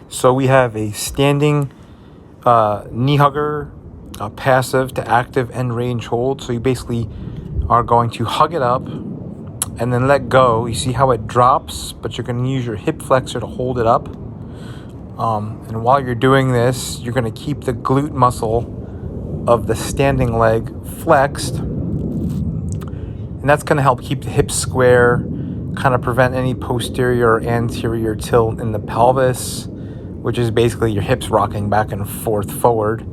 So we have a standing knee hugger, passive to active end range hold. So you basically are going to hug it up and then let go. You see how it drops, but you're going to use your hip flexor to hold it up. And while you're doing this, you're going to keep the glute muscle of the standing leg flexed. And that's going to help keep the hips square, kind of prevent any posterior or anterior tilt in the pelvis, which is basically your hips rocking back and forth forward.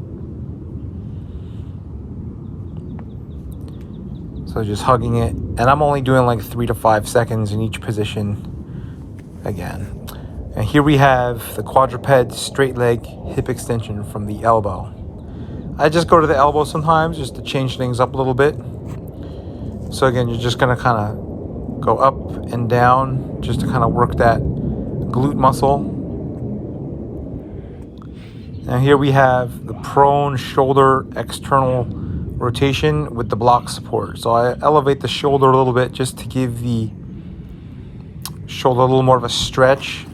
So just hugging it. And I'm only doing like 3 to 5 seconds in each position again. And here we have the quadruped straight leg hip extension from the elbow. I just go to the elbow sometimes just to change things up a little bit. So again, you're just going to kind of go up and down just to kind of work that glute muscle. And here we have the prone shoulder external rotation with the block support. So I elevate the shoulder a little bit just to give the shoulder a little more of a stretch.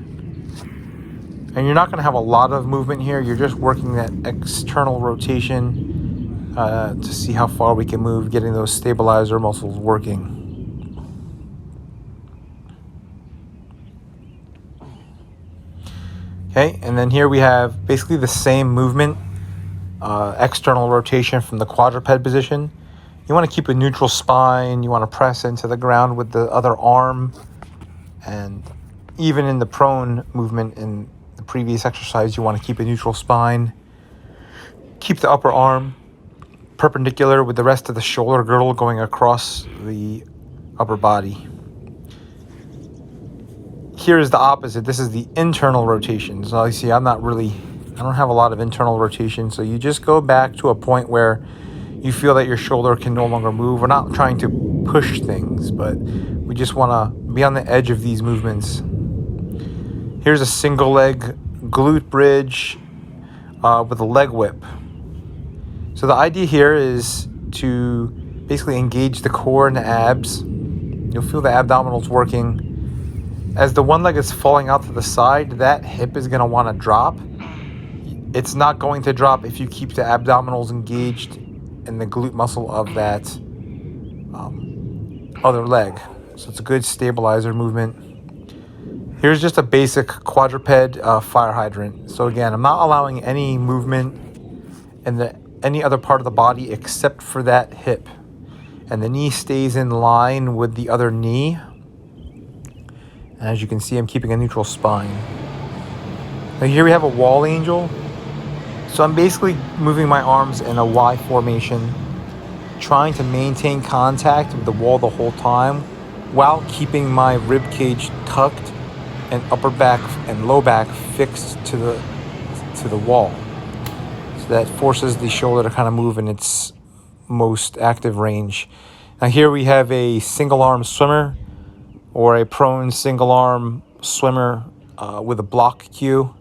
And you're not going to have a lot of movement here. You're just working that external rotation to see how far we can move, getting those stabilizer muscles working. Okay, and then here we have basically the same movement, external rotation from the quadruped position. You want to keep a neutral spine. You want to press into the ground with the other arm. And even in the prone movement in the previous exercise, you want to keep a neutral spine. Keep the upper arm perpendicular with the rest of the shoulder girdle going across the upper body. Here is the opposite. This is the internal rotation. So you see, I don't have a lot of internal rotation. So you just go back to a point where you feel that your shoulder can no longer move. We're not trying to push things, but we just want to be on the edge of these movements. Here's a single leg glute bridge with a leg whip. So the idea here is to basically engage the core and the abs. You'll feel the abdominals working. As the one leg is falling out to the side, that hip is going to want to drop. It's not going to drop if you keep the abdominals engaged in the glute muscle of that other leg. So it's a good stabilizer movement. Here's just a basic quadruped fire hydrant. So again, I'm not allowing any movement in any other part of the body except for that hip. And the knee stays in line with the other knee. And as you can see, I'm keeping a neutral spine. Now here we have a wall angel. So I'm basically moving my arms in a Y formation, trying to maintain contact with the wall the whole time while keeping my rib cage tucked and upper back and low back fixed to the wall. So that forces the shoulder to kind of move in its most active range. Now here we have a single arm swimmer or a prone single arm swimmer with a block cue.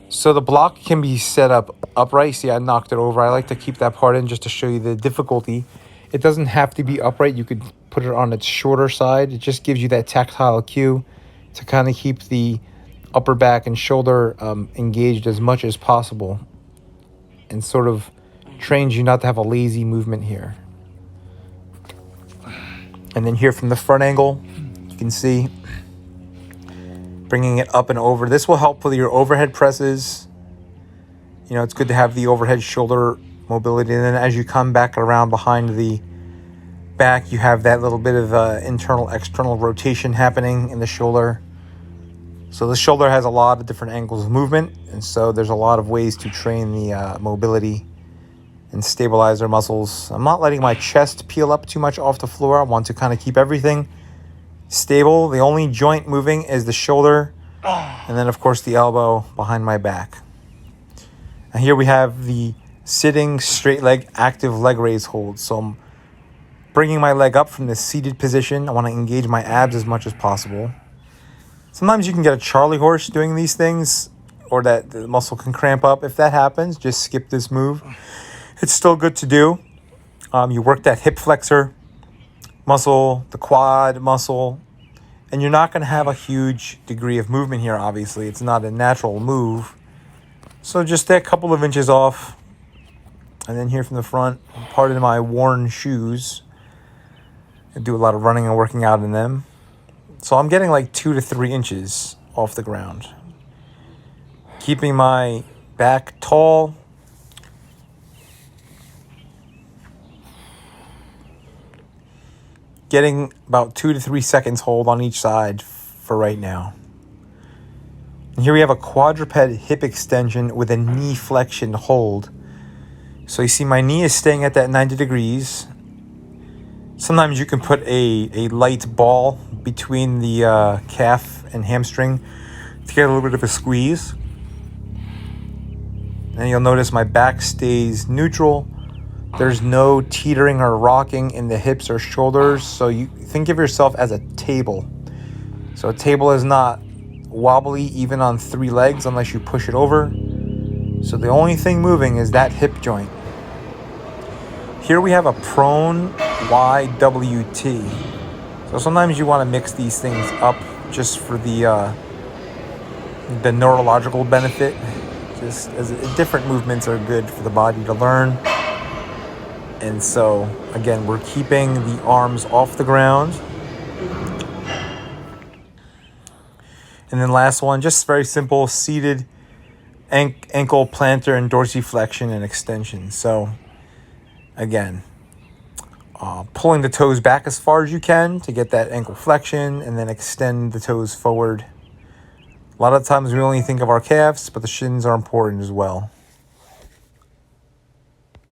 So the block can be set up upright. See, I knocked it over. I like to keep that part in just to show you the difficulty. It doesn't have to be upright. You could put it on its shorter side. It just gives you that tactile cue to kind of keep the upper back and shoulder engaged as much as possible, and sort of trains you not to have a lazy movement here. And then here from the front angle, you can see bringing it up and over. This will help with your overhead presses. You know, it's good to have the overhead shoulder mobility. And then as you come back around behind the back, you have that little bit of internal, external rotation happening in the shoulder. So the shoulder has a lot of different angles of movement. And so there's a lot of ways to train the mobility and stabilizer muscles. I'm not letting my chest peel up too much off the floor. I want to kind of keep everything stable. The only joint moving is the shoulder, and then of course the elbow behind my back. And here we have the sitting straight leg active leg raise hold. So I'm bringing my leg up from the seated position. I want to engage my abs as much as possible. Sometimes you can get a Charlie horse doing these things, or that the muscle can cramp up. If that happens, just skip this move. It's still good to do. You work that hip flexor muscle, the quad muscle, And you're not going to have a huge degree of movement here, obviously. It's not a natural move. So just stay a couple of inches off. And then here from the front, pardon my worn shoes. I do a lot of running and working out in them. So I'm getting like 2 to 3 inches off the ground. Keeping my back tall. Getting about 2 to 3 seconds hold on each side for right now. And here we have a quadruped hip extension with a knee flexion hold. So you see my knee is staying at that 90 degrees. Sometimes you can put a light ball between the calf and hamstring to get a little bit of a squeeze. And you'll notice my back stays neutral. There's no teetering or rocking in the hips or shoulders. So you think of yourself as a table. So a table is not wobbly even on 3 legs unless you push it over. So the only thing moving is that hip joint. Here we have a prone YWT. So sometimes you want to mix these things up just for the neurological benefit. Just as different movements are good for the body to learn. And so again, we're keeping the arms off the ground. And then last one, just very simple, seated ankle plantar and dorsiflexion and extension. So again, pulling the toes back as far as you can to get that ankle flexion and then extend the toes forward. A lot of times we only think of our calves, but the shins are important as well.